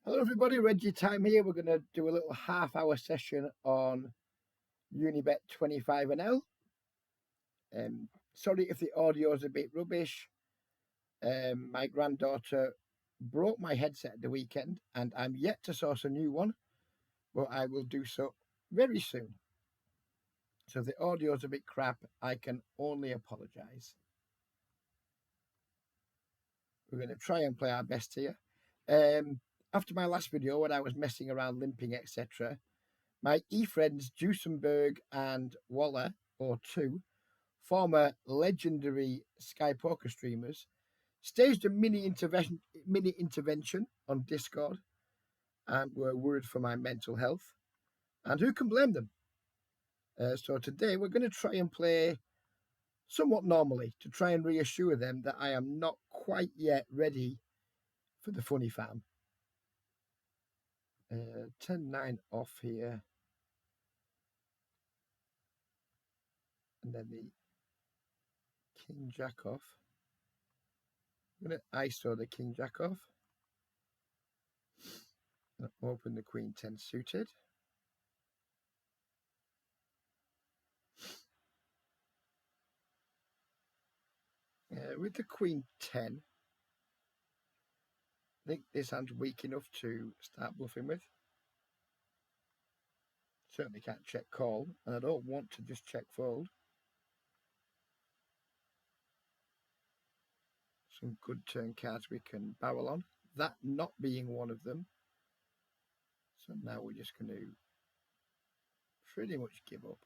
Hello everybody, Reggie Time here. We're going to do a little half-hour session on Unibet 25NL. Sorry if the audio is a bit rubbish. My granddaughter broke my headset at the weekend and I'm yet to source a new one, but I will do so very soon. So if the audio is a bit crap, I can only apologise. We're going to try and play our best here. After my last video when I was messing around, limping, etc., my e-friends Duesenberg and Waller, or two, former legendary Sky Poker streamers, staged a mini intervention on Discord and were worried for my mental health. And who can blame them? So today we're going to try and play somewhat normally to try and reassure them that I am not quite yet ready for the funny farm. 10-9 off here. And then the King Jack off. I'm going to ISO the King Jack off. And open the Queen 10 suited. With the Queen 10, I think this hand's weak enough to start bluffing with. Certainly can't check call, and I don't want to just check fold. Some good turn cards we can barrel on, that not being one of them. So now we're just going to pretty much give up.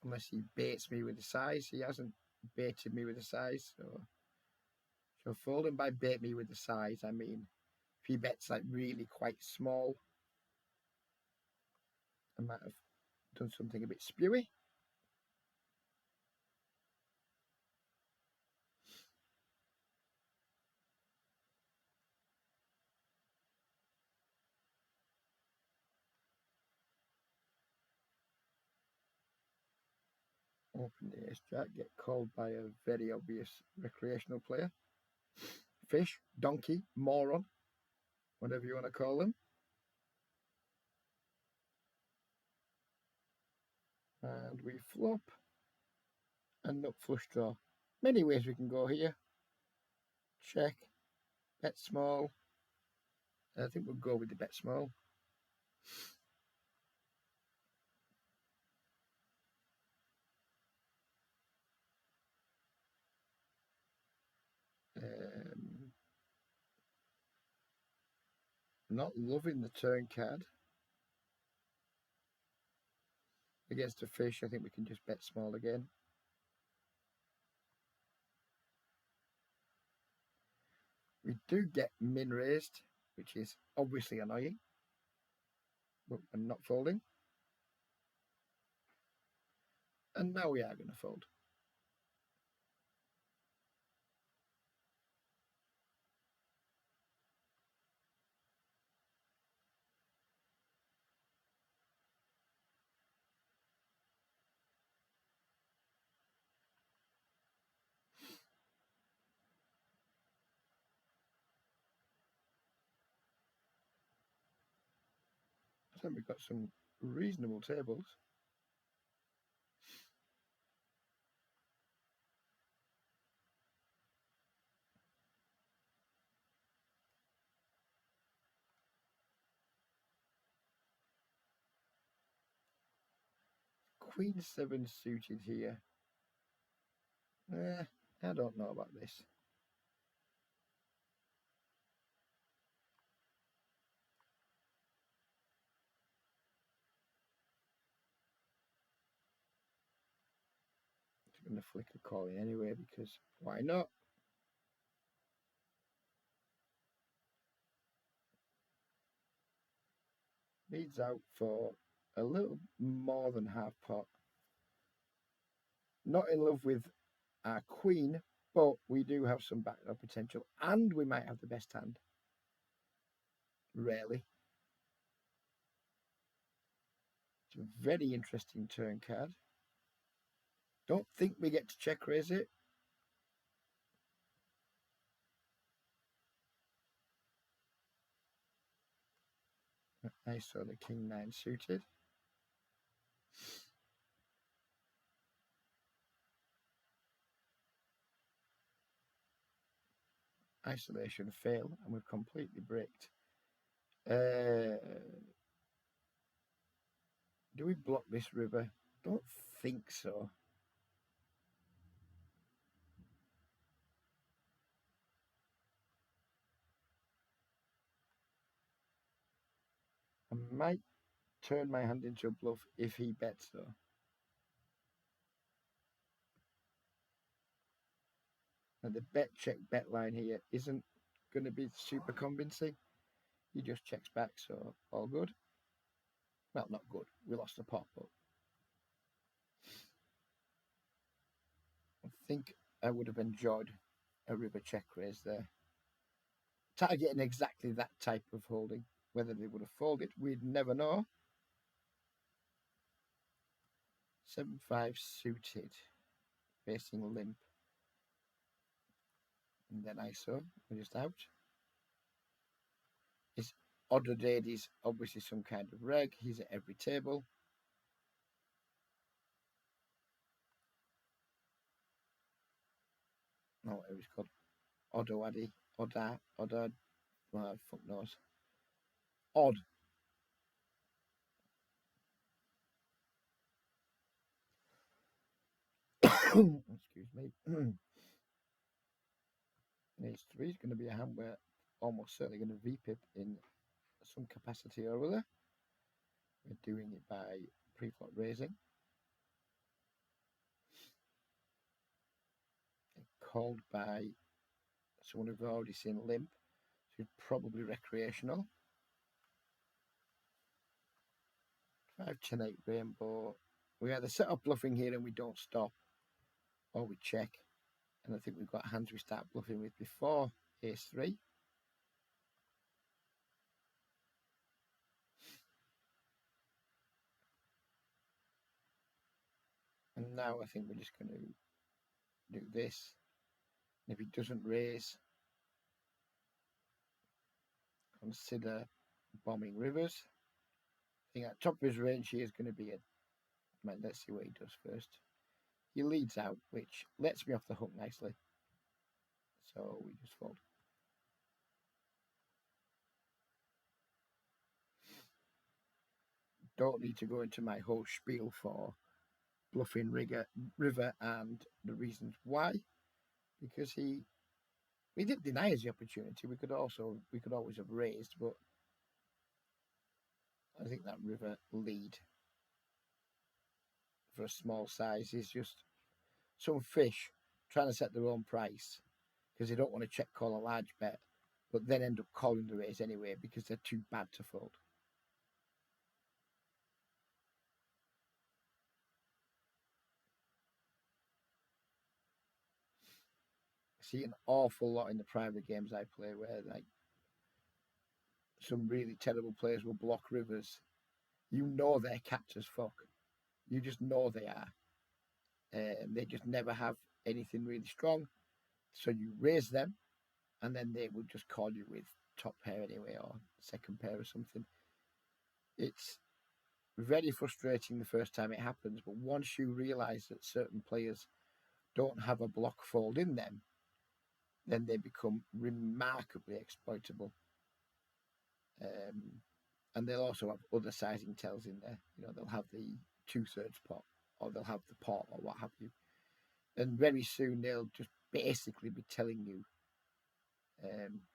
Unless he baits me with the size. He hasn't baited me with the size, so folding by bait me with the size, I mean, if he bets like really quite small, I might have done something a bit spewy. Open the ace jack, get called by a very obvious recreational player. Fish, donkey, moron, whatever you want to call them. And we flop and nut flush draw. Many ways we can go here. Check, bet small. I think we'll go with the bet small. Not loving the turn card. Against a fish, I think we can just bet small again. We do get min raised, which is obviously annoying, but I'm not folding. And now we are going to fold. I think we've got some reasonable tables. Queen 7 suited here. I don't know about this. I'm going to flick a call in anyway because why not? Leads out for a little more than half pot. Not in love with our queen, but we do have some backdoor potential and we might have the best hand. Rarely. It's a very interesting turn card. Don't think we get to check raise it. I saw the king 9 suited. Isolation fail, and we've completely bricked. Do we block this river? Don't think so. I might turn my hand into a bluff if he bets though. And the bet line here isn't going to be super convincing. He just checks back, so all good. Well, not good. We lost the pot, but I think I would have enjoyed a river check raise there. Targeting exactly that type of holding. Whether they would have folded, we'd never know. 7-5 suited, facing limp. And then ISO, we're just out. His Odder Daddy's obviously some kind of reg. He's at every table. No, whatever it's called. Odder, well, fuck knows. Odd. Excuse me. Ace 3 is going to be a hand we're almost certainly going to VPip in some capacity or other. We're doing it by pre-flop raising. Called by someone who've already seen limp, so probably recreational. 5-10-8 rainbow. We either set up bluffing here and we don't stop, or we check. And I think we've got hands we start bluffing with before Ace 3. And now I think we're just going to do this. And if he doesn't raise, consider bombing rivers. I think at top of his range here is going to be a... Right, let's see what he does first. He leads out, which lets me off the hook nicely. So we just fold. Don't need to go into my whole spiel for bluffing river and the reasons why, because he didn't deny us the opportunity. We could always have raised, but I think that river lead for a small size is just some fish trying to set their own price because they don't want to check call a large bet, but then end up calling the raise anyway because they're too bad to fold. I see an awful lot in the private games I play where like some really terrible players will block rivers. You know they're capped as fuck. You just know they are. They just never have anything really strong. So you raise them, and then they would just call you with top pair anyway, or second pair or something. It's very frustrating the first time it happens, but once you realise that certain players don't have a block fold in them, then they become remarkably exploitable. And they'll also have other sizing tells in there. You know, they'll have the 2/3 pot, or they'll have the pot, or what have you. And very soon they'll just basically be telling you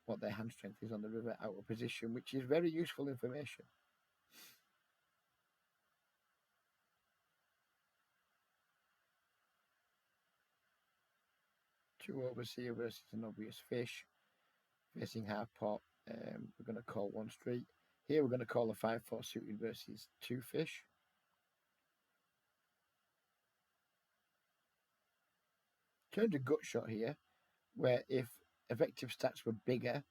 what their hand strength is on the river out of position, which is very useful information. Two overseer versus an obvious fish, facing half pot. We're going to call one street. Here we're going to call a 5-4 suited versus two fish. Turned a gut shot here, where if effective stats were bigger,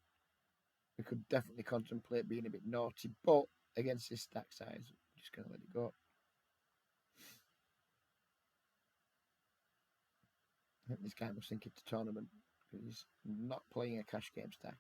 we could definitely contemplate being a bit naughty, but against this stack size, we're just going to let it go. I think this guy must think it's a tournament because he's not playing a cash game stack.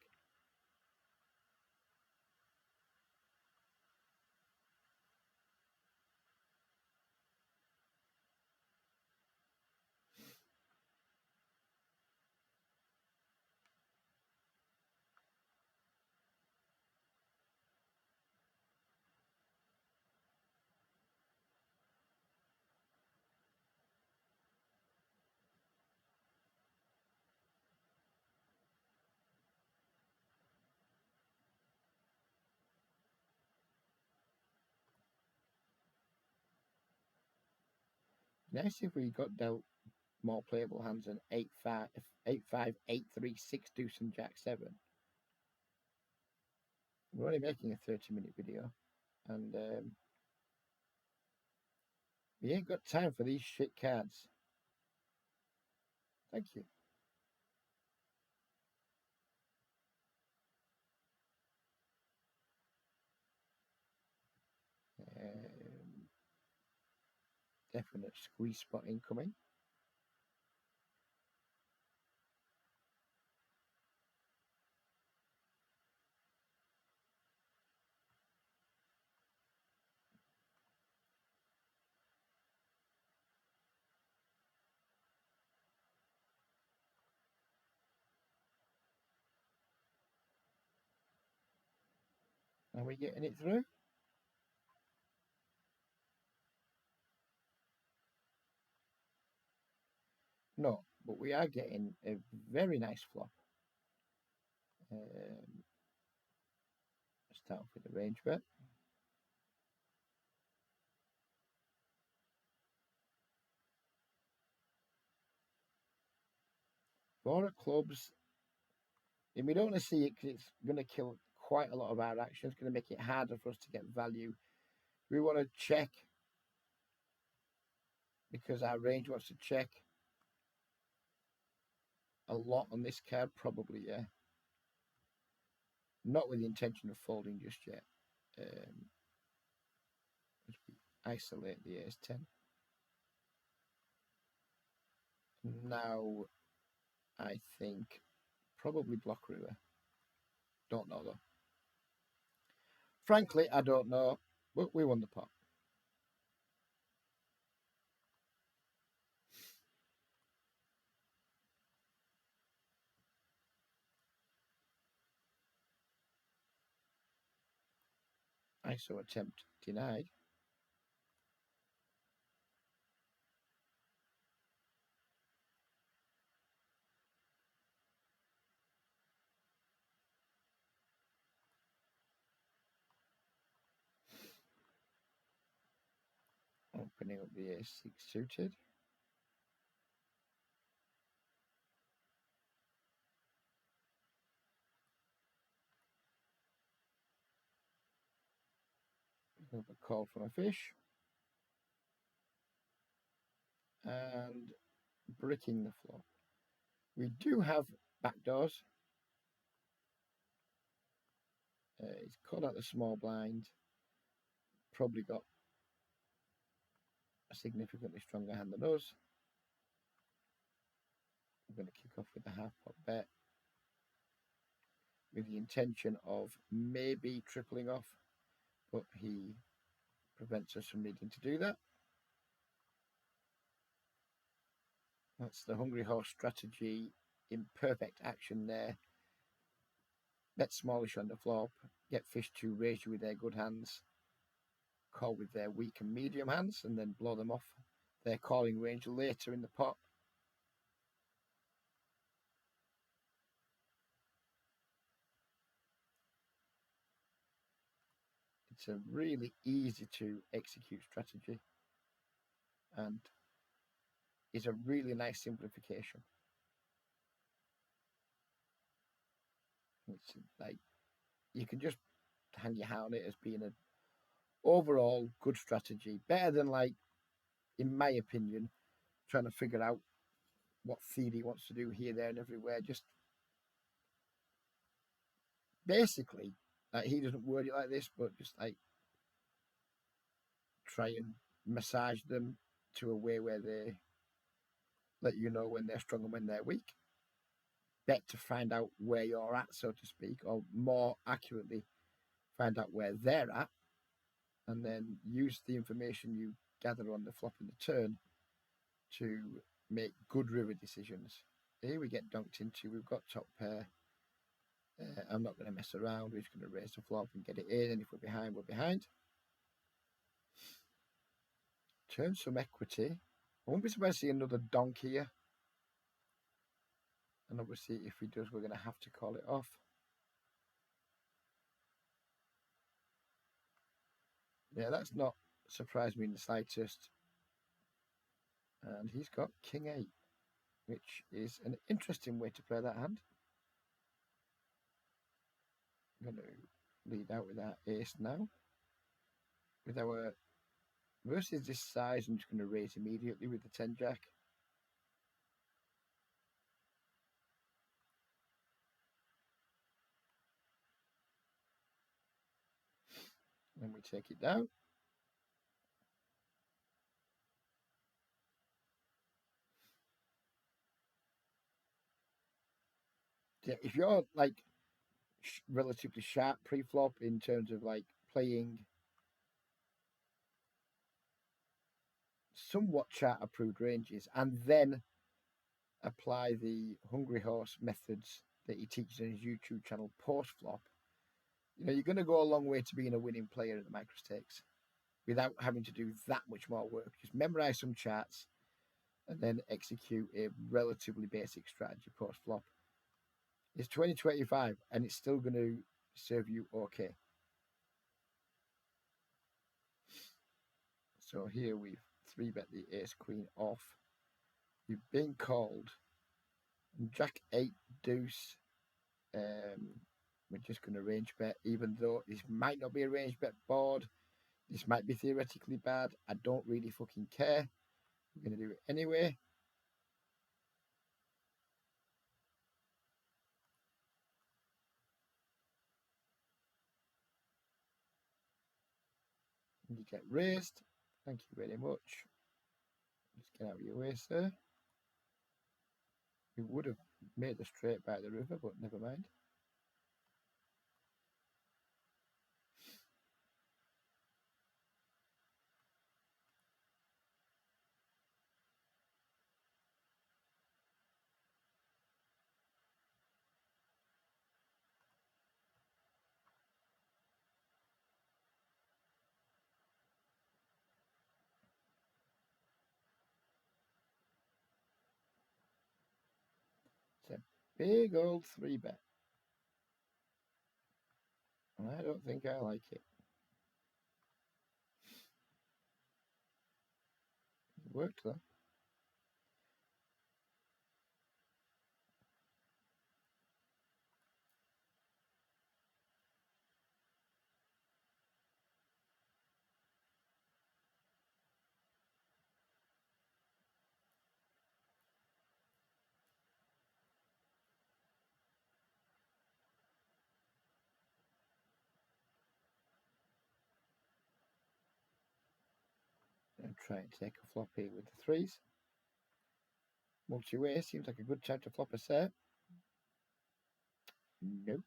Nice if we got dealt more playable hands than 8-5, 8-5, 8-3, 6 deuce and jack 7. We're only making a 30-minute video, and we ain't got time for these shit cards. Thank you. Definite squeeze spot incoming. Are we getting it through? No, but we are getting a very nice flop. Start off with a range bet. Four of clubs. And we don't want to see it because it's going to kill quite a lot of our action. It's going to make it harder for us to get value. We want to check because our range wants to check a lot on this card, probably, yeah. Not with the intention of folding just yet. As we isolate the ace 10. Now, I think probably block river. Don't know though. Frankly, I don't know, but we won the pot. ISO attempt denied. Opening up the ace 6 suited. A call from a fish. And bricking the floor. We do have backdoors. He's caught out the small blind. Probably got a significantly stronger hand than us. We're going to kick off with a half pot bet with the intention of maybe tripling off, but he prevents us from needing to do that. That's the Hungry Horse strategy in perfect action there. Bet smallish on the flop, get fish to raise you with their good hands, call with their weak and medium hands, and then blow them off their calling range later in the pot. It's a really easy to execute strategy and is a really nice simplification. It's like you can just hang your hat on it as being an overall good strategy, better than, like, in my opinion, trying to figure out what theory he wants to do here, there, and everywhere. Just basically, like, he doesn't word it like this, but just like try and massage them to a way where they let you know when they're strong and when they're weak. Bet to find out where you're at, so to speak, or more accurately, find out where they're at, and then use the information you gather on the flop and the turn to make good river decisions. Here we get dunked into. We've got top pair. I'm not going to mess around. We're just going to raise the flop and get it in, and if we're behind, we're behind. Turn some equity. I won't be surprised to see another donk here. And obviously, if he does, we're going to have to call it off. Yeah, that's not surprised me in the slightest. And he's got King 8, which is an interesting way to play that hand. I'm going to lead out with our ace now. With our versus this size, I'm just going to raise immediately with the 10 jack. Then we take it down. Yeah, if you're like relatively sharp pre-flop in terms of like playing somewhat chart-approved ranges, and then apply the Hungry Horse methods that he teaches on his YouTube channel post-flop, you know, you're going to go a long way to being a winning player at the Microstakes without having to do that much more work. Just memorize some charts and then execute a relatively basic strategy post-flop. It's 2025 and it's still going to serve you okay. So here we've 3-bet the ace queen off. You've been called. Jack 8 deuce. We're just going to range bet, even though this might not be a range bet board. This might be theoretically bad. I don't really fucking care. We're going to do it anyway. And you get raised. Thank you very much. Just get out of your way, sir. We would have made the straight by the river, but never mind. It's a big old 3-bet. And I don't think I like it. It worked though. And try and take a flop here with the threes. Multi-way seems like a good time to flop a set. Nope.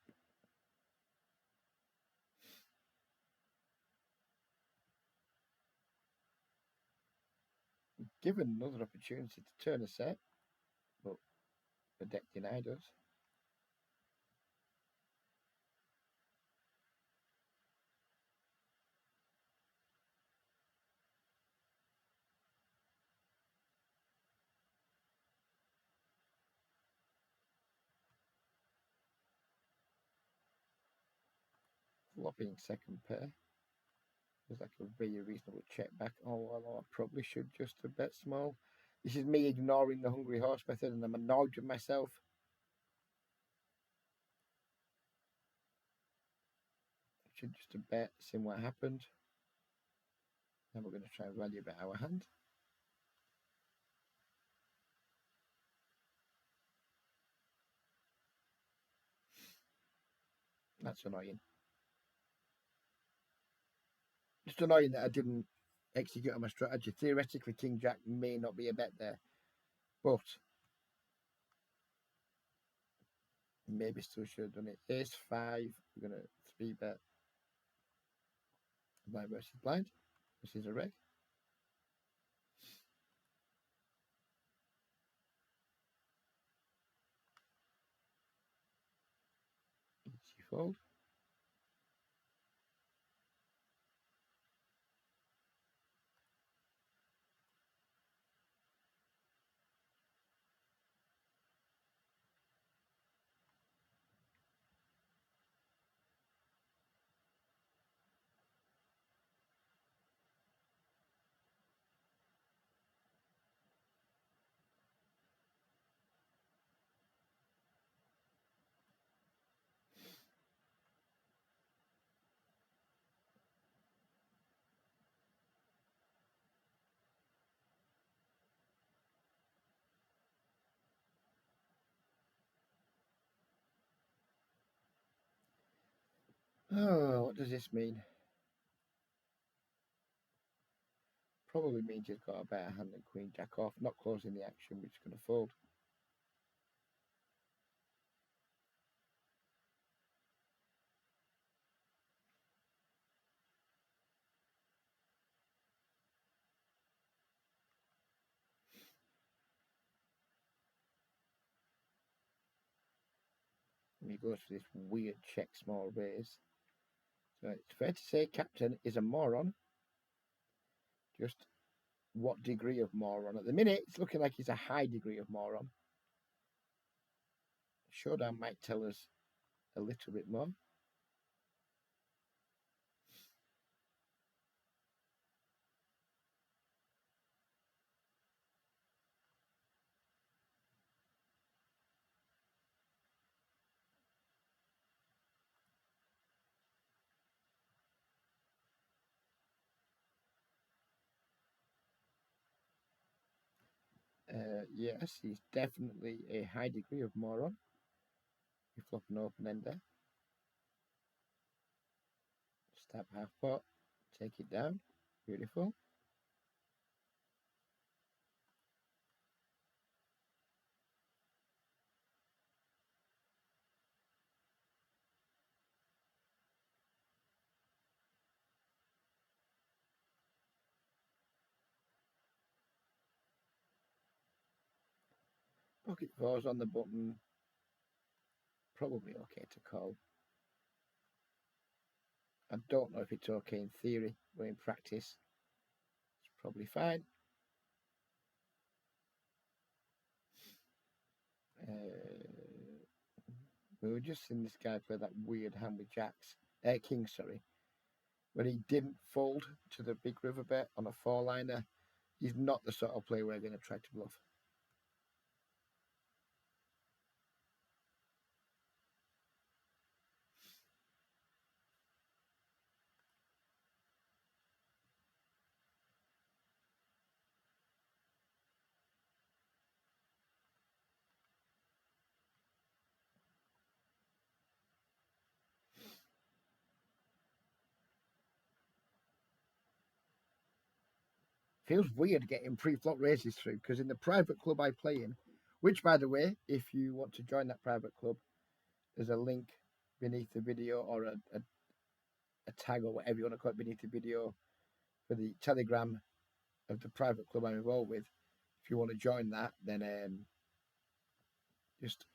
Given another opportunity to turn a set, but the deck denied us. Flopping second pair was like a very reasonable check back. Oh, well, I probably should just have bet small. This is me ignoring the Hungry Horse method, and I'm annoyed with myself. I should just have bet, seen what happened. Then we're going to try and value bet our hand. That's annoying. Just annoying that I didn't execute on my strategy. Theoretically, King Jack may not be a bet there, but maybe still should have done it. Ace 5, we're going to 3-bet blind versus blind. This is a reg. Easy fold. Oh, what does this mean? Probably means he's got a better hand than Queen Jack off, not closing the action, which is going to fold. And he goes for this weird check small raise. So it's fair to say Captain is a moron. Just what degree of moron? At the minute, it's looking like he's a high degree of moron. Showdown might tell us a little bit more. Yes, he's definitely a high degree of moron. You flop an open ender. Stab half pot. Take it down. Beautiful. Pocket fours on the button. Probably okay to call. I don't know if it's okay in theory, but in practice, it's probably fine. We were just seeing this guy play that weird hand with jacks, kings, sorry, when he didn't fold to the big river bet on a four-liner. He's not the sort of player we're going to try to bluff. Feels weird getting pre-flop races through because in the private club I play in, which by the way, if you want to join that private club, there's a link beneath the video or a tag or whatever you want to call it beneath the video for the Telegram of the private club I'm involved with. If you want to join that, then just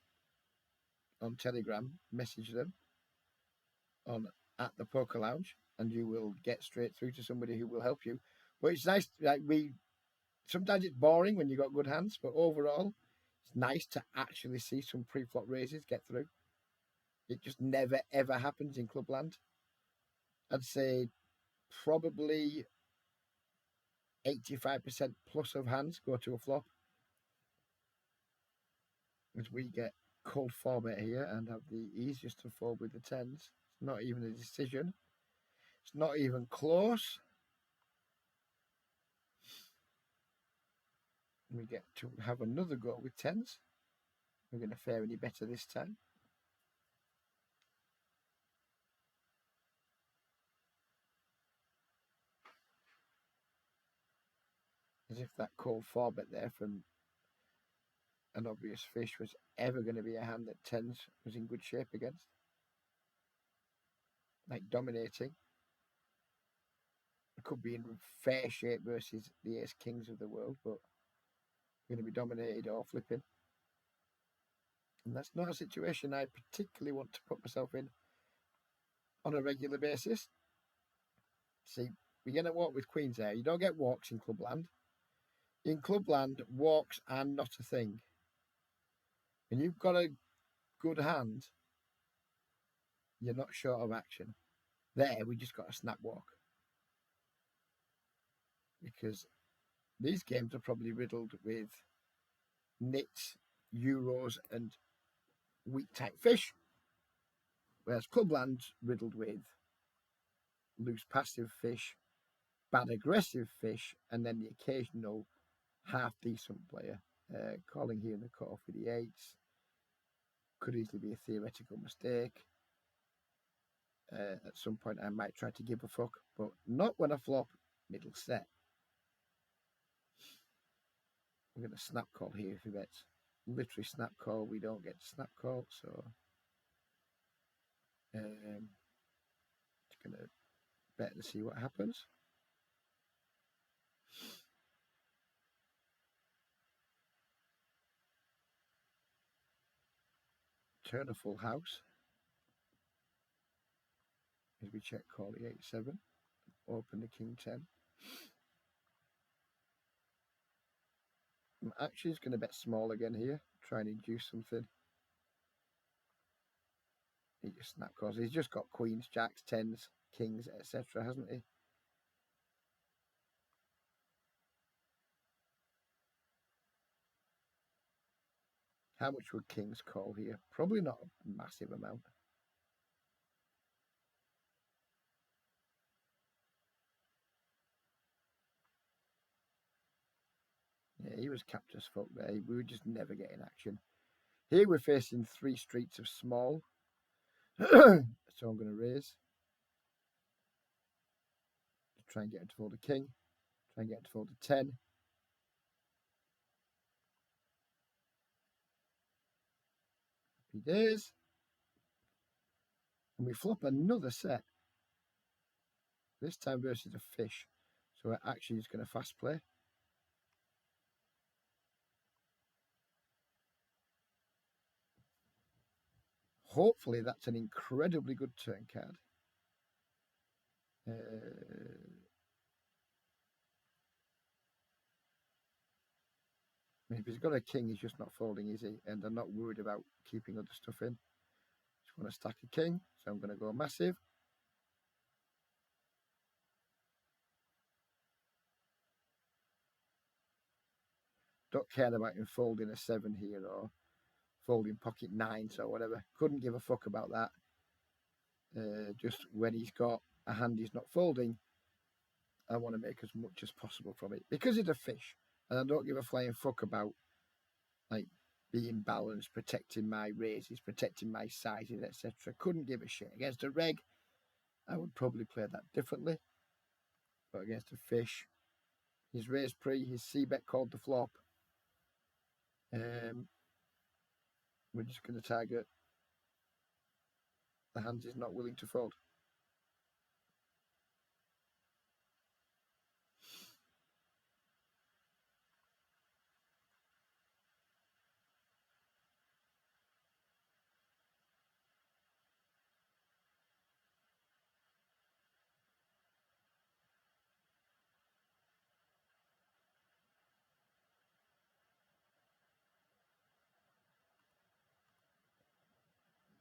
on Telegram, message them on at the Poker Lounge, and you will get straight through to somebody who will help you. But it's nice, like sometimes it's boring when you got good hands, but overall, it's nice to actually see some pre-flop raises get through. It just never ever happens in Clubland. I'd say probably 85% plus of hands go to a flop. As we get cold four bet here and have the easiest to fold with the tens. It's not even a decision. It's not even close. We get to have another go with tens. We're going to fare any better this time. As if that cold four bet there from an obvious fish was ever going to be a hand that tens was in good shape against. Like dominating. It could be in fair shape versus the ace kings of the world, but we're going to be dominated or flipping. And that's not a situation I particularly want to put myself in on a regular basis. See, we're going to walk with queens there. You don't get walks in Clubland. In Clubland, walks are not a thing. When you've got a good hand, you're not short of action. There, we just got a snap walk. Because these games are probably riddled with nits, euros, and weak type fish. Whereas Clubland's riddled with loose passive fish, bad aggressive fish, and then the occasional half decent player. Calling here in the cutoff with the eights could easily be a theoretical mistake. At some point I might try to give a fuck, but not when I flop middle set. We're going to snap call here if he bets. Literally snap call. We don't get snap call, so just going to bet and see what happens. Turn a full house. As we check call the 8-7. Open the king 10. I'm actually just going to bet small again here. Try and induce something. He just snap calls. He's just got queens, jacks, tens, kings, etc., hasn't he? How much would kings call here? Probably not a massive amount. Yeah, he was capped as fuck there. We were just never getting action. Here we're facing 3 streets of small. So I'm going to raise. Try and get him to fold a king. Try and get him to fold a 10. Happy days. And we flop another set. This time versus a fish. So we're actually just going to fast play. Hopefully that's an incredibly good turn card. If he's got a king, he's just not folding, is he? And I'm not worried about keeping other stuff in. Just want to stack a king, so I'm going to go massive. Don't care about him folding a 7 here or folding pocket 9s or whatever. Couldn't give a fuck about that. Just when he's got a hand he's not folding, I want to make as much as possible from it. Because it's a fish, and I don't give a flying fuck about like being balanced, protecting my raises, protecting my sizes, etc. Couldn't give a shit. Against a reg, I would probably play that differently. But against a fish, his raise pre, his c-bet called the flop. We're just going to target the hands he's not willing to fold.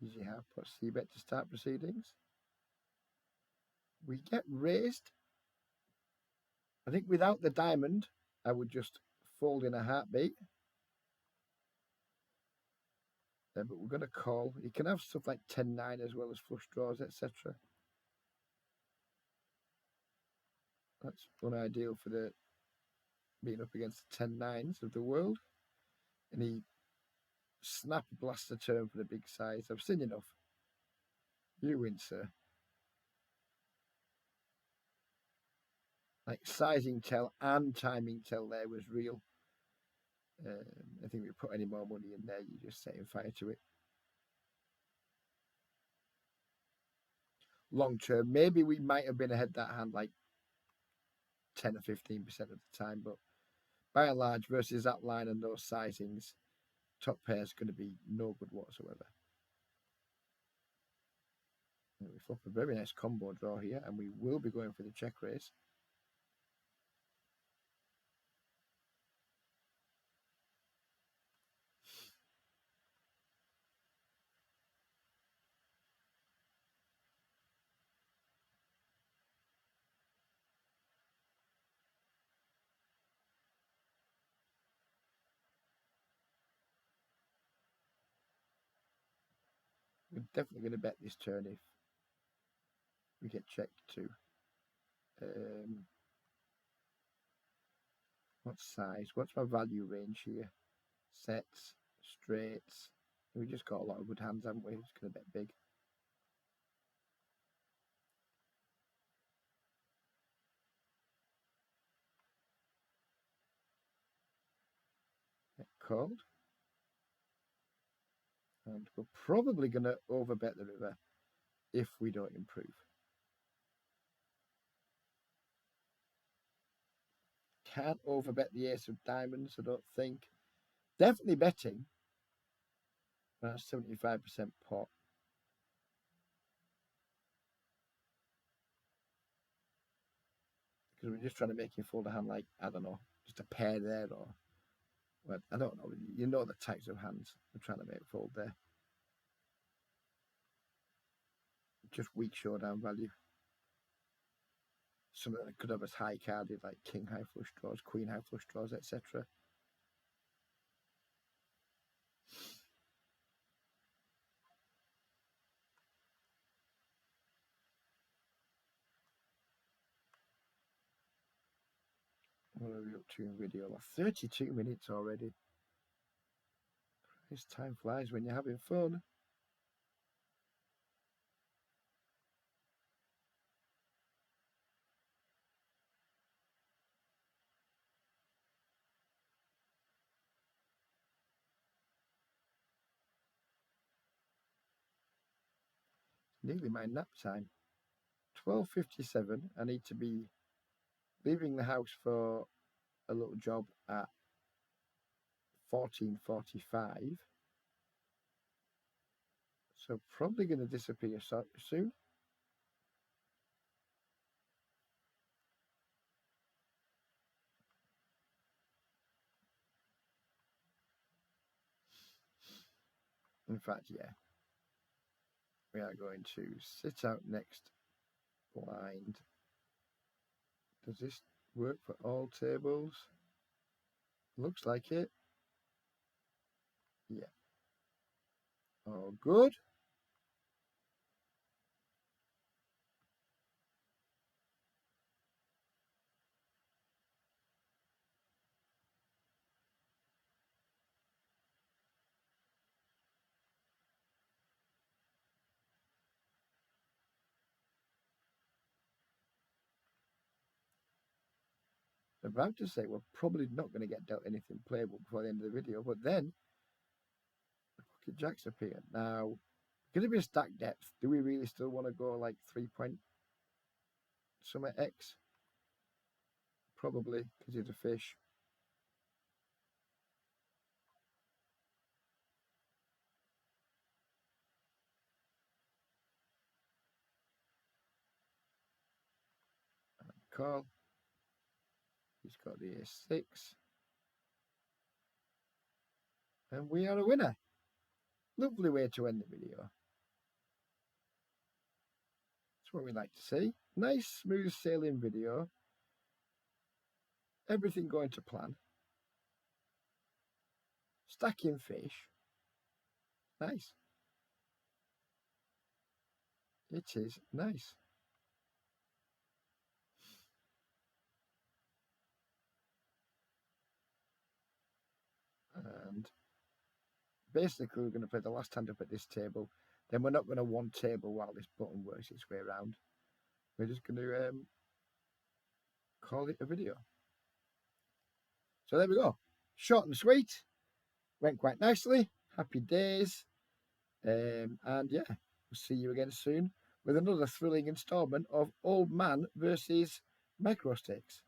Easy half pot c-bet to start proceedings. We get raised. I think without the diamond, I would just fold in a heartbeat. But we're going to call. You can have stuff like 10-9 as well as flush draws, etc. That's unideal for the being up against the 10-9s of the world. And he snap blasts a turn for the big size. I've seen enough. You win, sir. Like sizing tell and timing tell there was real. I think if you put any more money in there, you're just setting fire to it. Long term, maybe we might have been ahead that hand like 10 or 15% of the time, but by and large, versus that line and those sizings, top pair is going to be no good whatsoever. And we flop a very nice combo draw here, and we will be going for the check raise. We're definitely going to bet this turn if we get checked too. What size? What's my value range here? Sets, straights. We just got a lot of good hands, haven't we? Just going to bet big. called. And we're probably going to overbet the river if we don't improve. Can't overbet the ace of diamonds, I don't think. Definitely betting. That's 75% pot. Because we're just trying to make him fold a hand like, I don't know, just a pair there or, well, I don't know. You know the types of hands we're trying to make fold there. Just weak showdown value. Some that could have as high carded like king high flush draws, queen high flush draws, etc. What are we up to in video? Like 32 minutes already. This time flies when you're having fun. Nearly my nap time. 12:57. I need to be leaving the house for a little job at 14:45. So probably going to disappear soon. In fact, yeah. We are going to sit out next blind. Does this work for all tables? Looks like it. Yeah. All good. I'm about to say we're probably not going to get dealt anything playable before the end of the video, but then the pocket jacks appear. Now, going to be a stack depth. Do we really still want to go like 3-point Summit X? Probably, because he's a fish. Call. He's got the A6. And we are a winner. Lovely way to end the video. That's what we like to see. Nice, smooth sailing video. Everything going to plan. Stacking fish. Nice. It is nice. And basically we're going to play the last hand up at this table. Then we're not going to one table while this button works its way around. We're just going to call it a video. So there we go. Short and sweet. Went quite nicely. Happy days. And yeah, we'll see you again soon with another thrilling installment of Old Man versus Microstakes.